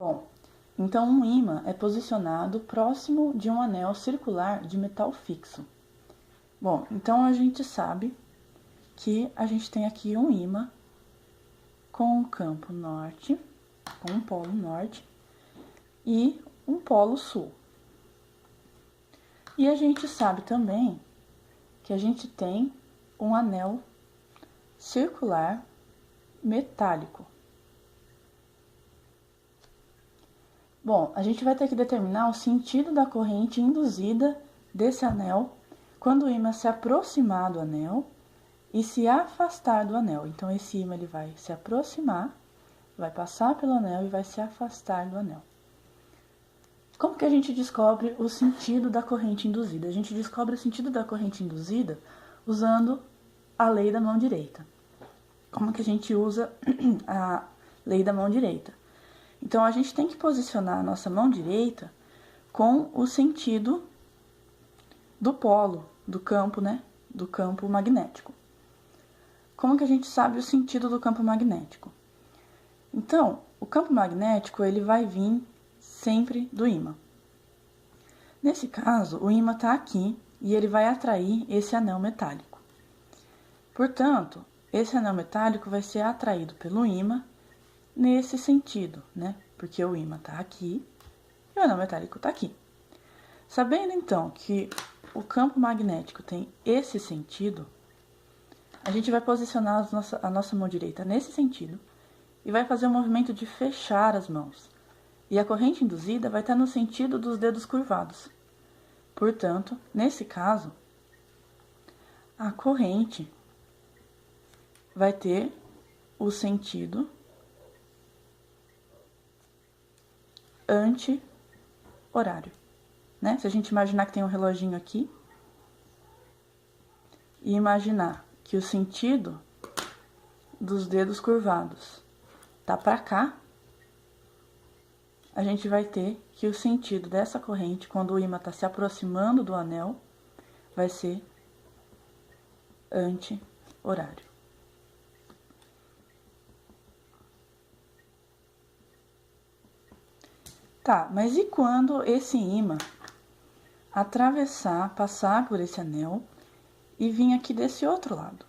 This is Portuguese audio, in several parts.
Bom, então um ímã é posicionado próximo de um anel circular de metal fixo. Bom, então a gente sabe que a gente tem aqui um ímã com um campo norte, com um polo norte e um polo sul. E a gente sabe também que a gente tem um anel circular metálico. Bom, a gente vai ter que determinar o sentido da corrente induzida desse anel quando o ímã se aproximar do anel e se afastar do anel. Então, esse ímã ele vai se aproximar, vai passar pelo anel e vai se afastar do anel. Como que a gente descobre o sentido da corrente induzida? A gente descobre o sentido da corrente induzida usando a lei da mão direita. Como que a gente usa a lei da mão direita? Então, a gente tem que posicionar a nossa mão direita com o sentido do polo, do campo, né? Do campo magnético. Como que a gente sabe o sentido do campo magnético? Então, o campo magnético, ele vai vir sempre do ímã. Nesse caso, o ímã está aqui e ele vai atrair esse anel metálico. Portanto, esse anel metálico vai ser atraído pelo ímã nesse sentido, né? Porque o ímã está aqui e o anel metálico está aqui. Sabendo, então, que o campo magnético tem esse sentido, a gente vai posicionar a nossa mão direita nesse sentido e vai fazer o movimento de fechar as mãos. E a corrente induzida vai estar no sentido dos dedos curvados. Portanto, nesse caso, a corrente vai ter o sentido anti-horário, né? Se a gente imaginar que tem um reloginho aqui e imaginar que o sentido dos dedos curvados tá para cá, a gente vai ter que o sentido dessa corrente, quando o ímã está se aproximando do anel, vai ser anti-horário. Tá, mas e quando esse ímã atravessar, passar por esse anel e vir aqui desse outro lado?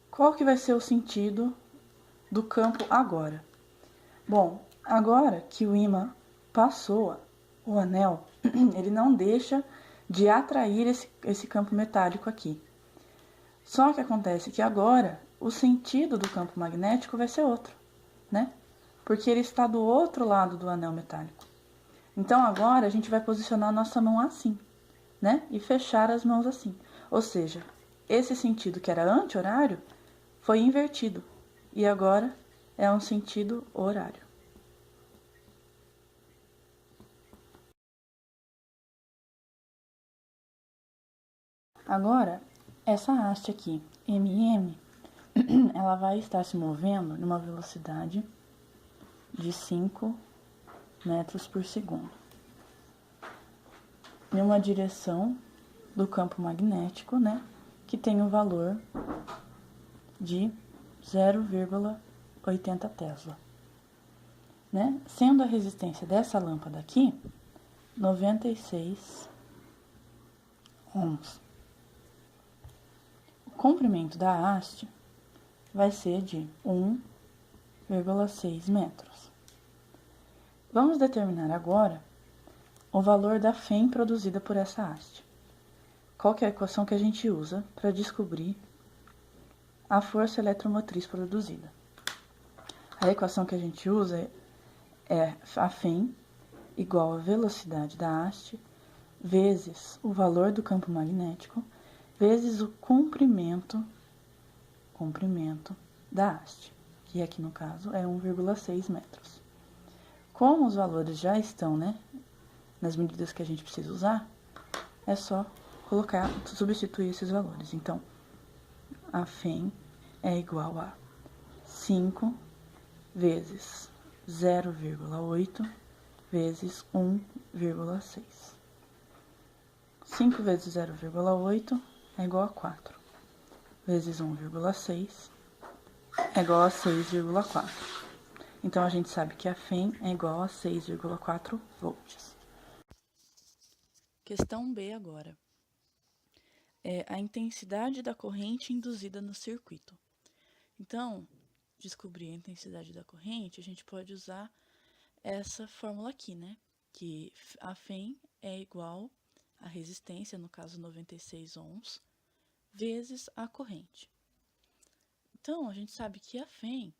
Qual que vai ser o sentido do campo agora? Bom, agora que o ímã passou o anel, ele não deixa de atrair esse campo metálico aqui. Só que acontece que agora o sentido do campo magnético vai ser outro, né? Porque ele está do outro lado do anel metálico. Então, agora a gente vai posicionar a nossa mão assim, né? E fechar as mãos assim. Ou seja, esse sentido que era anti-horário foi invertido. E agora é um sentido horário. Agora, essa haste aqui, MM, ela vai estar se movendo numa velocidade de 5 metros por segundo, em uma direção do campo magnético, né, que tem um valor de 0,80 Tesla, né, sendo a resistência dessa lâmpada aqui 96 ohms. O comprimento da haste vai ser de 1,6 metros. Vamos determinar agora o valor da Fem produzida por essa haste. Qual que é a equação que a gente usa para descobrir a força eletromotriz produzida? A equação que a gente usa é a Fem igual a velocidade da haste vezes o valor do campo magnético vezes o comprimento da haste, que aqui no caso é 1,6 metros. Como os valores já estão, né, nas medidas que a gente precisa usar, é só substituir esses valores. Então, a Fem é igual a 5 vezes 0,8 vezes 1,6. 5 vezes 0,8 é igual a 4, vezes 1,6 é igual a 6,4. Então, a gente sabe que a FEM é igual a 6,4 volts. Questão B agora. É a intensidade da corrente induzida no circuito. Então, descobrir a intensidade da corrente, a gente pode usar essa fórmula aqui, né? Que a FEM é igual à resistência, no caso 96 ohms, vezes a corrente. Então, a gente sabe que a FEM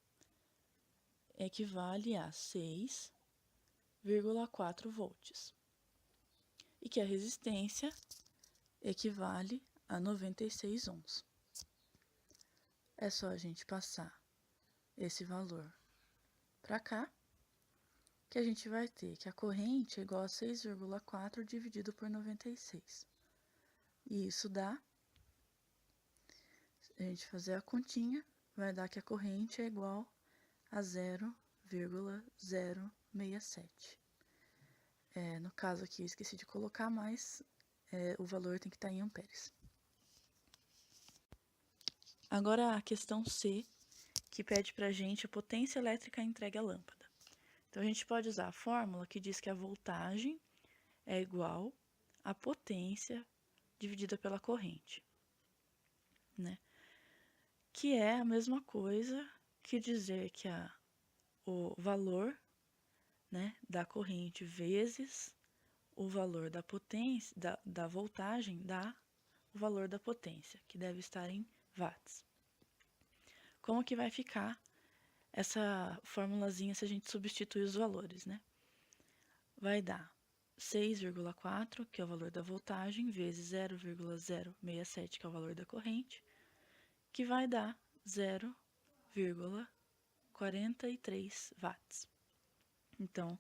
equivale a 6,4 volts. E que a resistência equivale a 96 ohms. É só a gente passar esse valor para cá, que a gente vai ter que a corrente é igual a 6,4 dividido por 96. E isso dá, se a gente fazer a continha, vai dar que a corrente é igual a 0,067. No caso aqui eu esqueci de colocar, mas o valor tem que estar em amperes. Agora a questão C, que pede para a gente a potência elétrica entregue à lâmpada. Então, a gente pode usar a fórmula que diz que a voltagem é igual à potência dividida pela corrente, né? Que é a mesma coisa que dizer que o valor, né, da corrente vezes o valor da potência, da voltagem, dá o valor da potência, que deve estar em watts. Como que vai ficar essa formulazinha se a gente substituir os valores, né? Vai dar 6,4, que é o valor da voltagem, vezes 0,067, que é o valor da corrente, que vai dar 0,43 watts. Então,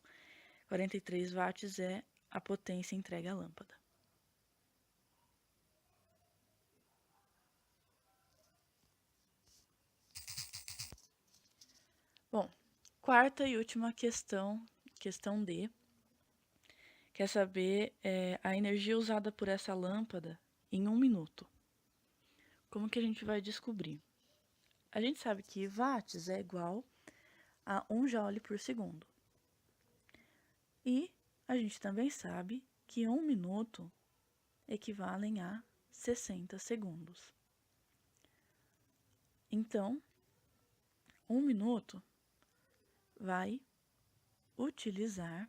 43 watts é a potência entregue à lâmpada. Bom, quarta e última questão, questão D, quer saber a energia usada por essa lâmpada em 1 minuto. Como que a gente vai descobrir? A gente sabe que watts é igual a 1 joule por segundo. E a gente também sabe que 1 minuto equivalem a 60 segundos. Então, 1 minuto vai utilizar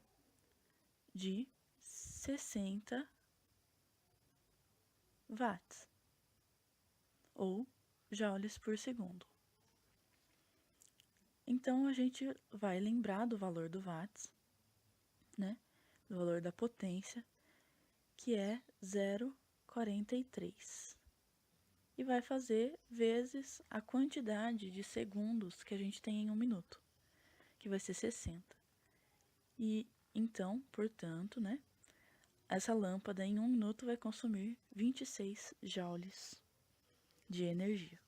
de 60 watts, ou joules por segundo. Então, a gente vai lembrar do valor do watts, né? Do valor da potência, que é 0,43. E vai fazer vezes a quantidade de segundos que a gente tem em 1 minuto, que vai ser 60. E então, portanto, né, essa lâmpada em 1 minuto vai consumir 26 joules de energia.